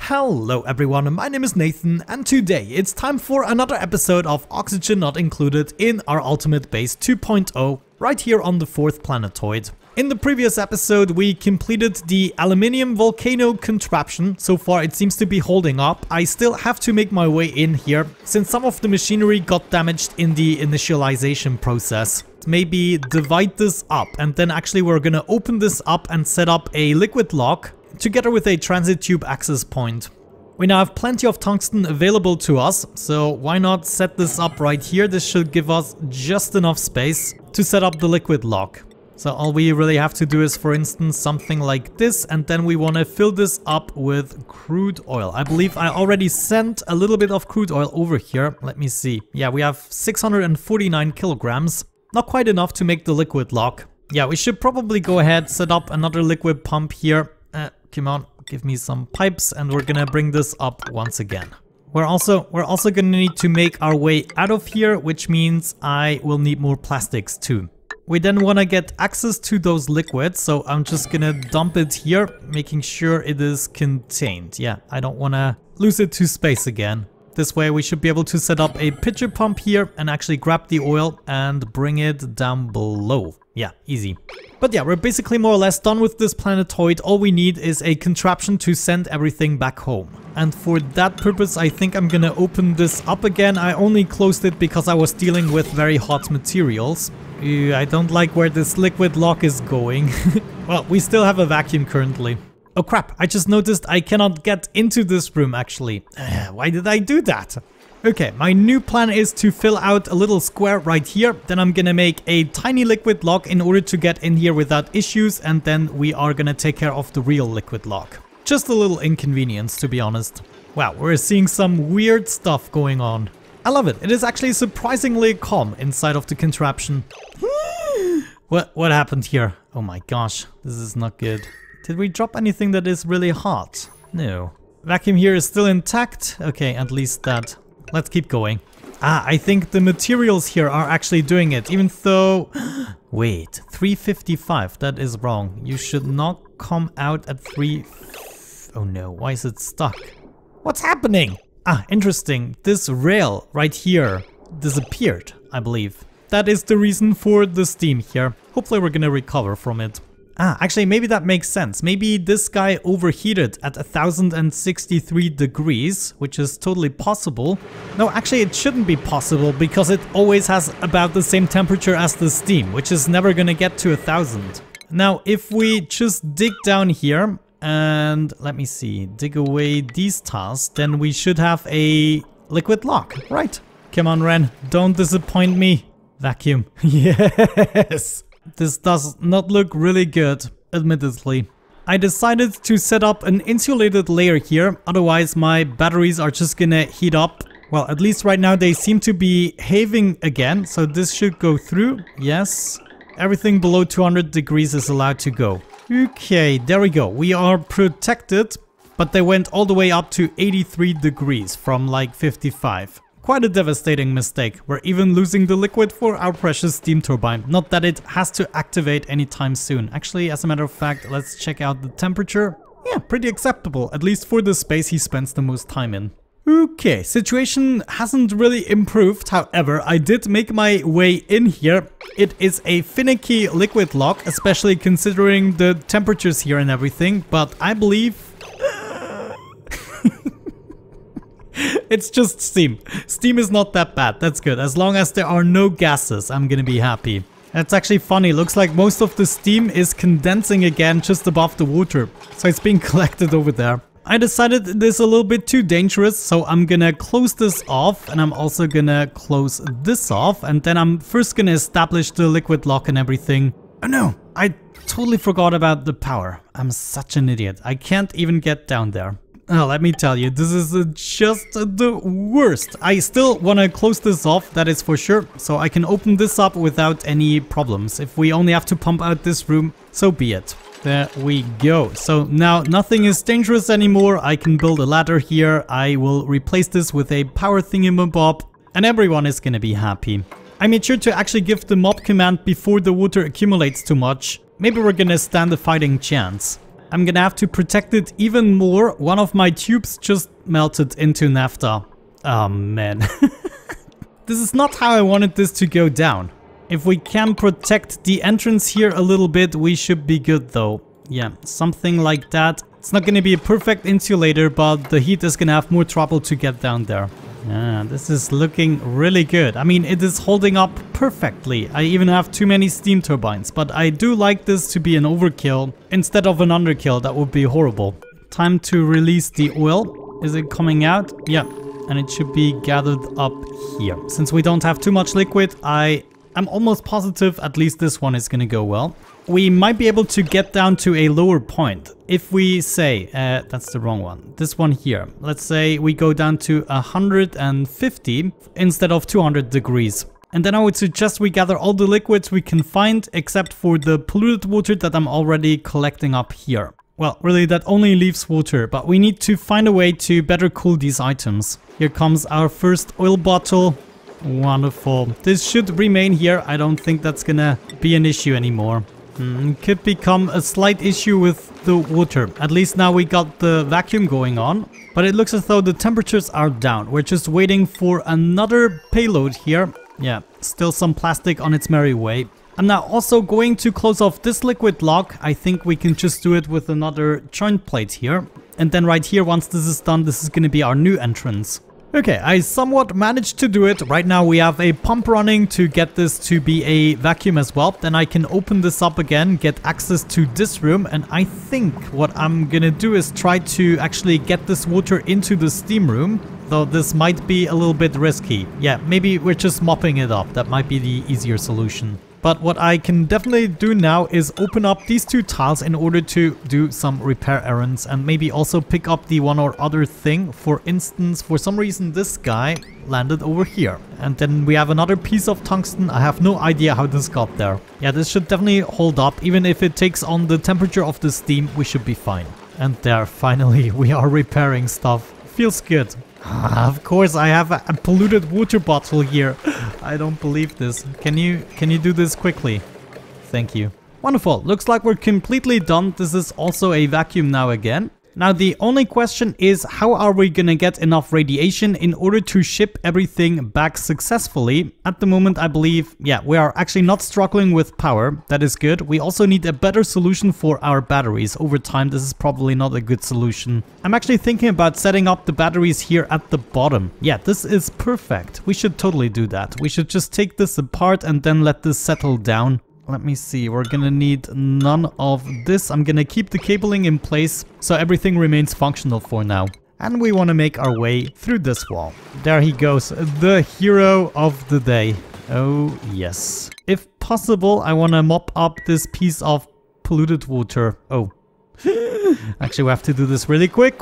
Hello everyone, my name is Nathan and today it's time for another episode of Oxygen Not Included in our Ultimate Base 2.0 right here on the 4th planetoid. In the previous episode we completed the aluminium volcano contraption. So far it seems to be holding up. I still have to make my way in here since some of the machinery got damaged in the initialization process. Maybe divide this up and then actually we're gonna open this up and set up a liquid lock together with a transit tube access point. We now have plenty of tungsten available to us, so why not set this up right here? This should give us just enough space to set up the liquid lock. So all we really have to do is, for instance, something like this, and then we want to fill this up with crude oil. I believe I already sent a little bit of crude oil over here. Let me see. Yeah, we have 649 kilograms. Not quite enough to make the liquid lock. Yeah, we should probably go ahead, set up another liquid pump here. Come on, give me some pipes and we're gonna bring this up once again. We're also gonna need to make our way out of here, which means I will need more plastics too. We then want to get access to those liquids, so I'm just gonna dump it here, making sure it is contained. Yeah, I don't want to lose it to space again. This way we should be able to set up a pitcher pump here and actually grab the oil and bring it down below. Yeah, easy. But yeah, we're basically more or less done with this planetoid. All we need is a contraption to send everything back home. And for that purpose, I think I'm gonna open this up again. I only closed it because I was dealing with very hot materials. I don't like where this liquid lock is going. Well, we still have a vacuum currently. Oh crap, I just noticed I cannot get into this room actually. Why did I do that? Okay, my new plan is to fill out a little square right here. Then I'm gonna make a tiny liquid lock in order to get in here without issues. And then we are gonna take care of the real liquid lock. Just a little inconvenience, to be honest. Wow, we're seeing some weird stuff going on. I love it. It is actually surprisingly calm inside of the contraption. What happened here? Oh my gosh, this is not good. Did we drop anything that is really hot? No. Vacuum here is still intact. Okay, at least that. Let's keep going. I think the materials here are actually doing it, even though... Wait, 355, that is wrong. You should not come out at 3... Oh no, why is it stuck? What's happening? Interesting. This rail right here disappeared, I believe. That is the reason for the steam here. Hopefully we're gonna recover from it. Actually, maybe that makes sense. Maybe this guy overheated at 1063 degrees, which is totally possible. No, actually it shouldn't be possible because it always has about the same temperature as the steam, which is never gonna get to 1000. Now, if we just dig down here and let me see, dig away these tiles, then we should have a liquid lock, right? Come on, Ren, don't disappoint me. Vacuum. Yes. This does not look really good, admittedly. I decided to set up an insulated layer here, otherwise my batteries are just gonna heat up. Well, at least right now they seem to be behaving again, so this should go through. Yes. Everything below 200 degrees is allowed to go. Okay, there we go. We are protected, but they went all the way up to 83 degrees from like 55. Quite a devastating mistake. We're even losing the liquid for our precious steam turbine. Not that it has to activate anytime soon. Actually, as a matter of fact, let's check out the temperature. Yeah, pretty acceptable, at least for the space he spends the most time in. Okay, situation hasn't really improved. However, I did make my way in here. It is a finicky liquid lock, especially considering the temperatures here and everything. But I believe... It's just steam. Steam is not that bad. That's good. As long as there are no gases, I'm gonna be happy. That's actually funny. Looks like most of the steam is condensing again just above the water. So it's being collected over there. I decided it is a little bit too dangerous, so I'm gonna close this off and I'm also gonna close this off. And then I'm first gonna establish the liquid lock and everything. Oh no, I totally forgot about the power. I'm such an idiot. I can't even get down there. Oh, let me tell you, this is just the worst. I still want to close this off, that is for sure. So I can open this up without any problems. If we only have to pump out this room, so be it. There we go. So now nothing is dangerous anymore. I can build a ladder here. I will replace this with a power thingamabob. And everyone is gonna be happy. I made sure to actually give the mob command before the water accumulates too much. Maybe we're gonna stand a fighting chance. I'm gonna have to protect it even more. One of my tubes just melted into naphtha. Oh man. This is not how I wanted this to go down. If we can protect the entrance here a little bit, we should be good though. Yeah, something like that. It's not gonna be a perfect insulator, but the heat is gonna have more trouble to get down there. Yeah, this is looking really good. I mean, it is holding up perfectly. I even have too many steam turbines, but I do like this to be an overkill instead of an underkill. That would be horrible. Time to release the oil. Is it coming out? Yeah, and it should be gathered up here. Since we don't have too much liquid, I'm almost positive at least this one is gonna go well. We might be able to get down to a lower point. If we say, that's the wrong one, this one here. Let's say we go down to 150 instead of 200 degrees. And then I would suggest we gather all the liquids we can find except for the polluted water that I'm already collecting up here. Well, really that only leaves water, but we need to find a way to better cool these items. Here comes our first oil bottle. Wonderful. This should remain here. I don't think that's gonna be an issue anymore. Could become a slight issue with the water. At least now we got the vacuum going on. But it looks as though the temperatures are down. We're just waiting for another payload here. Yeah, still some plastic on its merry way. I'm now also going to close off this liquid lock. I think we can just do it with another joint plate here. And then right here, once this is done, this is going to be our new entrance. Okay, I somewhat managed to do it. Right now we have a pump running to get this to be a vacuum as well. Then I can open this up again, get access to this room. And I think what I'm gonna do is try to actually get this water into the steam room. Though this might be a little bit risky. Yeah, maybe we're just mopping it up. That might be the easier solution. But what I can definitely do now is open up these two tiles in order to do some repair errands and maybe also pick up the one or other thing. For instance, for some reason this guy landed over here. And then we have another piece of tungsten. I have no idea how this got there. Yeah, this should definitely hold up. Even if it takes on the temperature of the steam, we should be fine. And there, finally, we are repairing stuff. Feels good. Of course, I have a polluted water bottle here. I don't believe this. Can you do this quickly? Thank you. Wonderful. Looks like we're completely done. This is also a vacuum now again. Now, the only question is, how are we gonna get enough radiation in order to ship everything back successfully? At the moment, I believe, yeah, we are actually not struggling with power. That is good. We also need a better solution for our batteries. Over time, this is probably not a good solution. I'm actually thinking about setting up the batteries here at the bottom. Yeah, this is perfect. We should totally do that. We should just take this apart and then let this settle down. Let me see, we're gonna need none of this. I'm gonna keep the cabling in place so everything remains functional for now. And we want to make our way through this wall. There he goes, the hero of the day. Oh yes. If possible, I want to mop up this piece of polluted water. Oh. Actually, we have to do this really quick.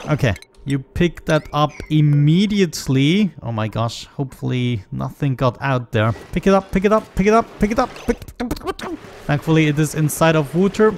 Okay. You pick that up immediately. Oh my gosh, hopefully nothing got out there. Pick it up. Thankfully it is inside of water.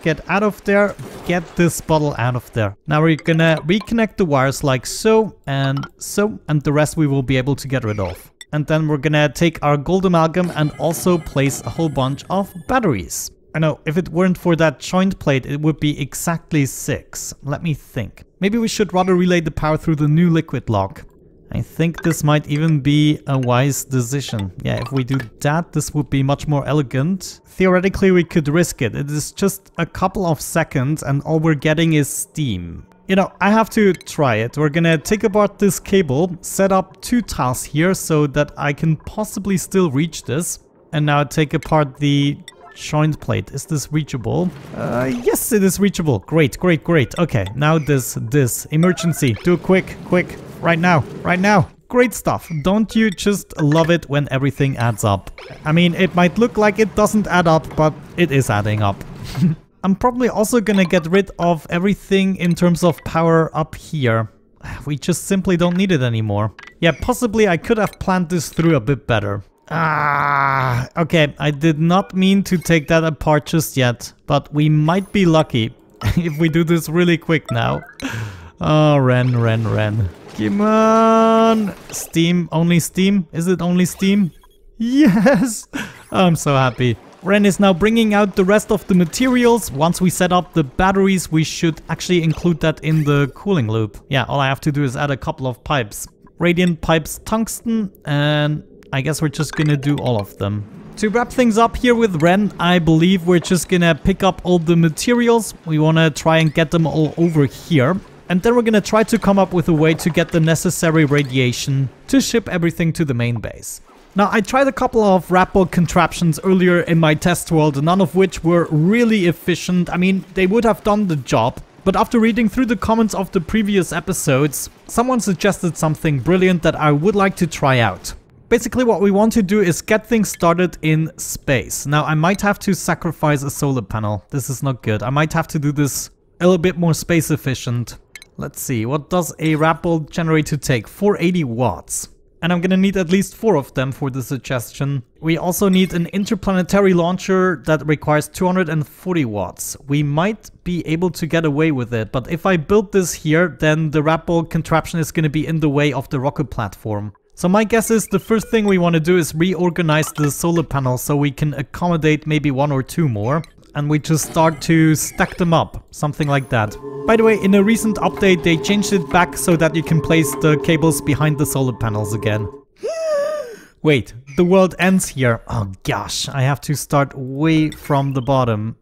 Get out of there. Get this bottle out of there. Now we're gonna reconnect the wires like so, and the rest we will be able to get rid of. And then we're gonna take our gold amalgam and also place a whole bunch of batteries. I know, if it weren't for that joint plate, it would be exactly 6. Let me think. Maybe we should rather relay the power through the new liquid lock. I think this might even be a wise decision. Yeah, if we do that, this would be much more elegant. Theoretically, we could risk it. It is just a couple of seconds and all we're getting is steam. You know, I have to try it. We're gonna take apart this cable, set up 2 tiles here so that I can possibly still reach this. And now take apart the joint plate. Is this reachable? Yes, it is reachable. Great. Okay, now this emergency. Do it quick. Right now. Great stuff. Don't you just love it when everything adds up? I mean, it might look like it doesn't add up, but it is adding up. I'm probably also gonna get rid of everything in terms of power up here. We just simply don't need it anymore. Yeah, possibly I could have planned this through a bit better. Okay, I did not mean to take that apart just yet, but we might be lucky if we do this really quick now. Oh, Ren. Come on! Steam, only steam? Is it only steam? Yes! I'm so happy. Ren is now bringing out the rest of the materials. Once we set up the batteries, we should actually include that in the cooling loop. Yeah, all I have to do is add a couple of pipes. Radiant pipes, tungsten, and I guess we're just gonna do all of them. To wrap things up here with Ren, I believe we're just gonna pick up all the materials. We wanna try and get them all over here. And then we're gonna try to come up with a way to get the necessary radiation to ship everything to the main base. Now, I tried a couple of rapport contraptions earlier in my test world, none of which were really efficient. I mean, they would have done the job, but after reading through the comments of the previous episodes, someone suggested something brilliant that I would like to try out. Basically, what we want to do is get things started in space. Now, I might have to sacrifice a solar panel. This is not good. I might have to do this a little bit more space efficient. Let's see, what does a rapport generator take? 480 watts. And I'm gonna need at least 4 of them for the suggestion. We also need an interplanetary launcher that requires 240 watts. We might be able to get away with it, but if I build this here, then the rapport contraption is gonna be in the way of the rocket platform. So my guess is the first thing we want to do is reorganize the solar panels so we can accommodate maybe 1 or 2 more. And we just start to stack them up, something like that. By the way, in a recent update, they changed it back so that you can place the cables behind the solar panels again. Wait, the world ends here. Oh gosh, I have to start way from the bottom.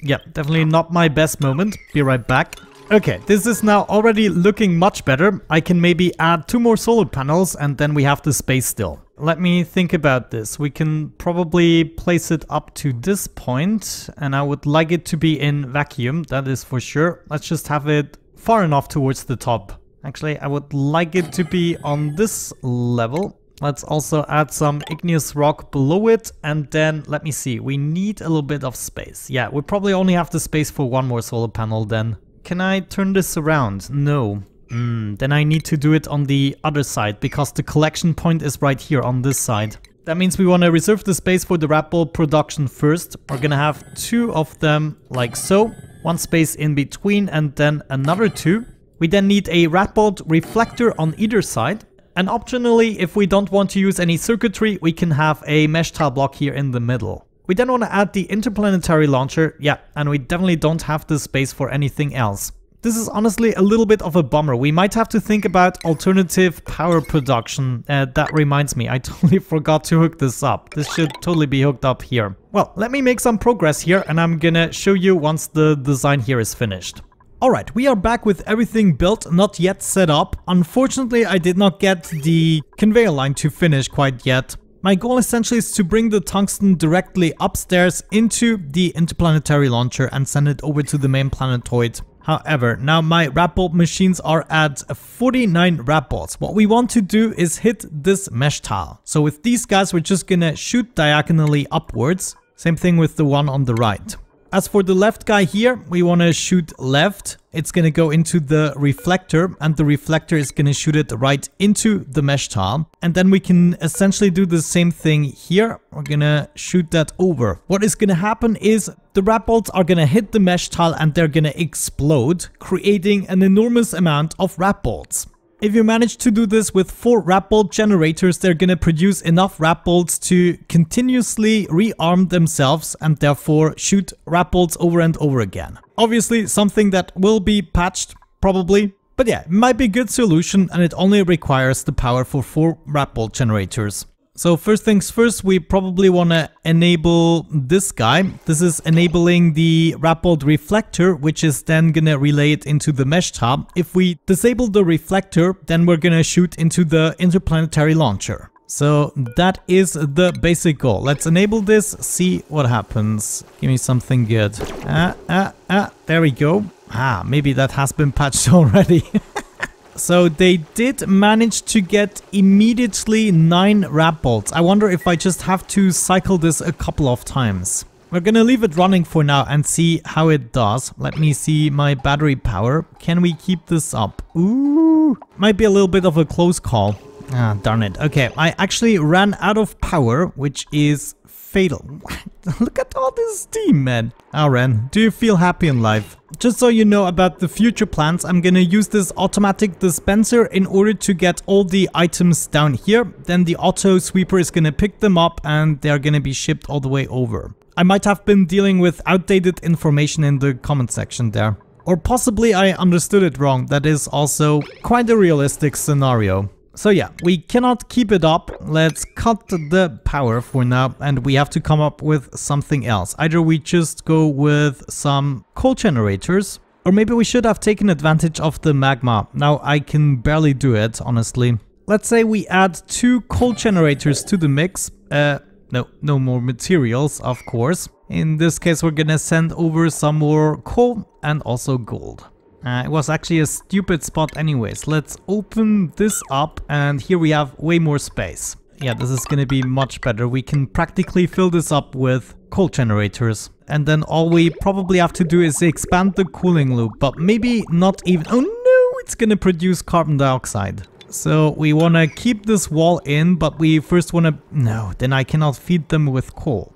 Yeah, definitely not my best moment. Be right back. Okay, this is now already looking much better. I can maybe add 2 more solar panels and then we have the space still. Let me think about this. We can probably place it up to this point and I would like it to be in vacuum, that is for sure. Let's just have it far enough towards the top. Actually, I would like it to be on this level. Let's also add some igneous rock below it and then let me see. We need a little bit of space. Yeah, we probably only have the space for 1 more solar panel then. Can I turn this around? No. Then I need to do it on the other side because the collection point is right here on this side. That means we want to reserve the space for the rapport production first. We're gonna have 2 of them like so. 1 space in between and then another 2. We then need a rapport reflector on either side. And optionally, if we don't want to use any circuitry, we can have a mesh tile block here in the middle. We then want to add the interplanetary launcher, yeah, and we definitely don't have the space for anything else. This is honestly a little bit of a bummer. We might have to think about alternative power production. That reminds me, I totally forgot to hook this up. This should totally be hooked up here. Well, let me make some progress here and I'm gonna show you once the design here is finished. Alright, we are back with everything built, not yet set up. Unfortunately, I did not get the conveyor line to finish quite yet. My goal essentially is to bring the tungsten directly upstairs into the interplanetary launcher and send it over to the main planetoid. However, now my rapport machines are at 49 rapports. What we want to do is hit this mesh tile. So with these guys, we're just gonna shoot diagonally upwards. Same thing with the one on the right. As for the left guy here, we want to shoot left. It's going to go into the reflector and the reflector is going to shoot it right into the mesh tile. And then we can essentially do the same thing here. We're going to shoot that over. What is going to happen is the rapports are going to hit the mesh tile and they're going to explode, creating an enormous amount of rapports. If you manage to do this with 4 rapport generators, they're gonna produce enough rapports to continuously rearm themselves and therefore shoot rapports over and over again. Obviously, something that will be patched, probably. But yeah, it might be a good solution and it only requires the power for 4 rapport generators. So first things first, we probably want to enable this guy. This is enabling the rapport reflector, which is then going to relay it into the mesh tile. If we disable the reflector, then we're going to shoot into the interplanetary launcher. So that is the basic goal. Let's enable this, see what happens. Give me something good. There we go. Maybe that has been patched already. So they did manage to get immediately 9 rapports. I wonder if I just have to cycle this a couple of times. We're gonna leave it running for now and see how it does. Let me see my battery power. Can we keep this up? Ooh, might be a little bit of a close call. Darn it. Okay, I actually ran out of power, which is fatal. Look at all this steam, man. Ren, do you feel happy in life? Just so you know about the future plans, I'm gonna use this automatic dispenser in order to get all the items down here. Then the auto sweeper is gonna pick them up and they're gonna be shipped all the way over. I might have been dealing with outdated information in the comment section there. Or possibly I understood it wrong. That is also quite a realistic scenario. So yeah, we cannot keep it up. Let's cut the power for now and we have to come up with something else. Either we just go with some coal generators, or maybe we should have taken advantage of the magma. Now I can barely do it, honestly. Let's say we add 2 coal generators to the mix. No more materials, of course. In this case, we're gonna send over some more coal and also gold. It was actually a stupid spot anyways. Let's open this up and here we have way more space. Yeah, this is gonna be much better. We can practically fill this up with coal generators. And then all we probably have to do is expand the cooling loop, but maybe not even... Oh no, it's gonna produce carbon dioxide. So we want to keep this wall in, but we first want to... No, then I cannot feed them with coal.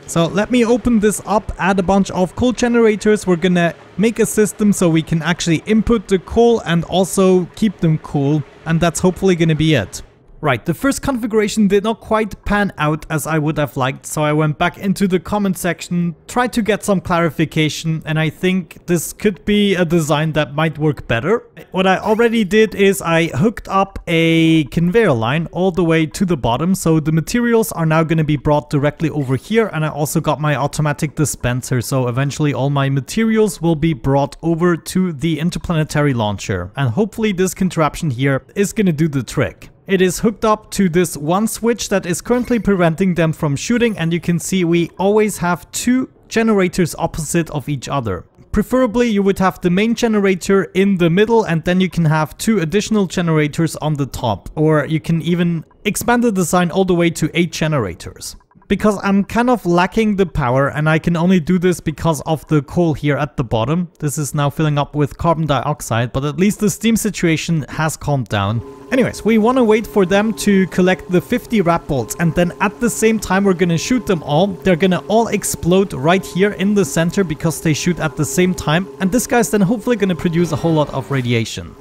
So let me open this up, add a bunch of coal generators. We're gonna make a system so we can actually input the coal and also keep them cool. And that's hopefully gonna be it. Right, the first configuration did not quite pan out as I would have liked, so I went back into the comment section, tried to get some clarification, and I think this could be a design that might work better. What I already did is I hooked up a conveyor line all the way to the bottom, so the materials are now going to be brought directly over here, and I also got my automatic dispenser, so eventually all my materials will be brought over to the interplanetary launcher, and hopefully this contraption here is going to do the trick. It is hooked up to this one switch that is currently preventing them from shooting, and you can see we always have 2 generators opposite of each other. Preferably you would have the main generator in the middle and then you can have 2 additional generators on the top, or you can even expand the design all the way to 8 generators. Because I'm kind of lacking the power and I can only do this because of the coal here at the bottom. This is now filling up with carbon dioxide, but at least the steam situation has calmed down. Anyways, we want to wait for them to collect the 50 rat bolts, and then at the same time we're gonna shoot them all. They're gonna all explode right here in the center because they shoot at the same time, and this guy's then hopefully gonna produce a whole lot of radiation.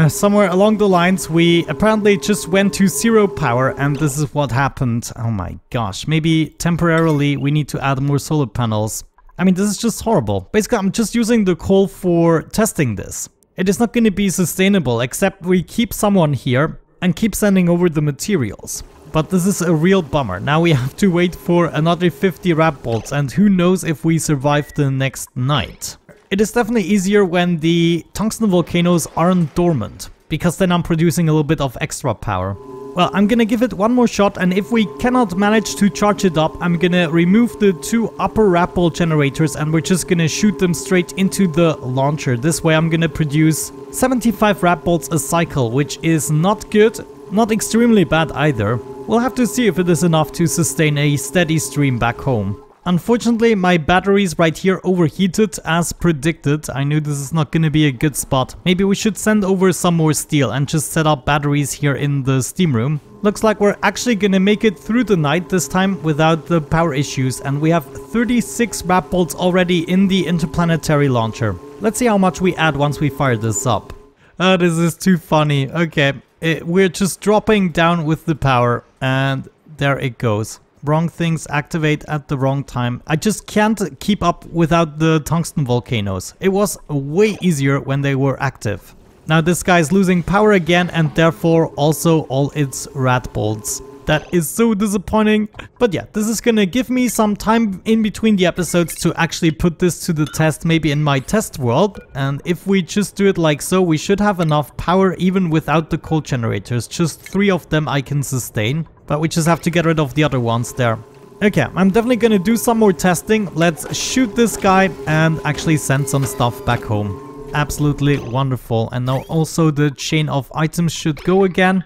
Somewhere along the lines we apparently just went to 0 power and this is what happened. Oh my gosh, maybe temporarily we need to add more solar panels. I mean, this is just horrible. Basically, I'm just using the coal for testing this. It is not going to be sustainable, except we keep someone here and keep sending over the materials. But this is a real bummer. Now we have to wait for another 50 rat bolts, and who knows if we survive the next night. It is definitely easier when the tungsten volcanoes aren't dormant, because then I'm producing a little bit of extra power. Well, I'm gonna give it one more shot, and if we cannot manage to charge it up, I'm gonna remove the 2 upper rat bolt generators and we're just gonna shoot them straight into the launcher. This way I'm gonna produce 75 rat bolts a cycle, which is not good, not extremely bad either. We'll have to see if it is enough to sustain a steady stream back home. Unfortunately, my batteries right here overheated as predicted. I knew this is not going to be a good spot. Maybe we should send over some more steel and just set up batteries here in the steam room. Looks like we're actually going to make it through the night this time without the power issues, and we have 36 rat bolts already in the interplanetary launcher. Let's see how much we add once we fire this up. Oh, this is too funny. Okay, we're just dropping down with the power and there it goes. Wrong things activate at the wrong time. I just can't keep up without the tungsten volcanoes. It was way easier when they were active. Now this guy is losing power again, and therefore also all its rat bolts. That is so disappointing. But yeah, this is gonna give me some time in between the episodes to actually put this to the test, maybe in my test world. And if we just do it like so, we should have enough power even without the coal generators. Just 3 of them I can sustain. But we just have to get rid of the other ones there. Okay, I'm definitely gonna do some more testing. Let's shoot this guy and actually send some stuff back home. Absolutely wonderful. And now also the chain of items should go again.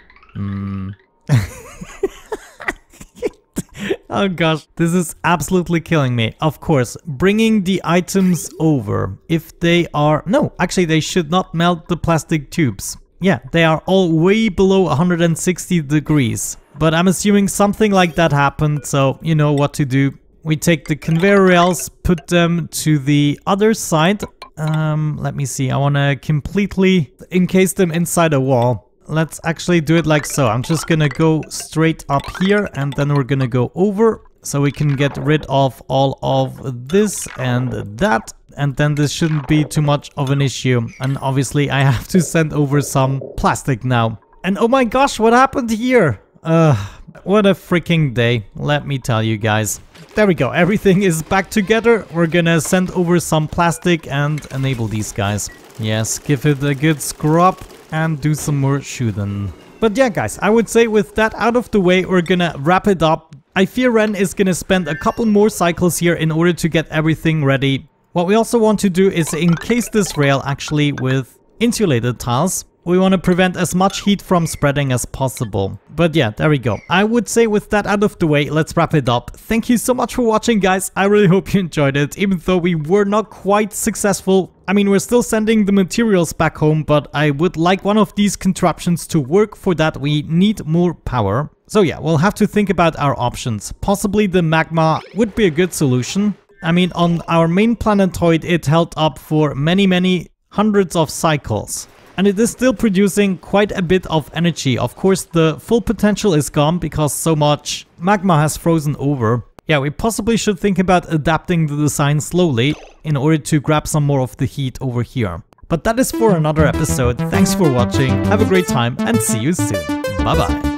Oh gosh, this is absolutely killing me. Of course, bringing the items over, if they are... No, actually they should not melt the plastic tubes. Yeah, they are all way below 160 degrees. but I'm assuming something like that happened, so you know what to do. We take the conveyor rails, put them to the other side. Let me see, I want to completely encase them inside a wall. Let's actually do it like so. I'm just gonna go straight up here and then we're gonna go over so we can get rid of all of this and that. And then this shouldn't be too much of an issue. And obviously I have to send over some plastic now. And oh my gosh, what happened here? What a freaking day, let me tell you guys. There we go, everything is back together. We're gonna send over some plastic and enable these guys. Yes, give it a good scrub and do some more shooting. But yeah guys, I would say with that out of the way, we're gonna wrap it up. I fear Ren is gonna spend a couple more cycles here in order to get everything ready. What we also want to do is encase this rail actually with insulated tiles. We want to prevent as much heat from spreading as possible. But yeah, there we go. I would say with that out of the way, let's wrap it up. Thank you so much for watching, guys. I really hope you enjoyed it, even though we were not quite successful. I mean, we're still sending the materials back home, but I would like one of these contraptions to work. For that, we need more power. So yeah, we'll have to think about our options. Possibly the magma would be a good solution. I mean, on our main planetoid, it held up for many hundreds of cycles. And it is still producing quite a bit of energy. Of course, the full potential is gone because so much magma has frozen over. Yeah, we possibly should think about adapting the design slowly in order to grab some more of the heat over here. But that is for another episode. Thanks for watching, have a great time and see you soon. Bye bye.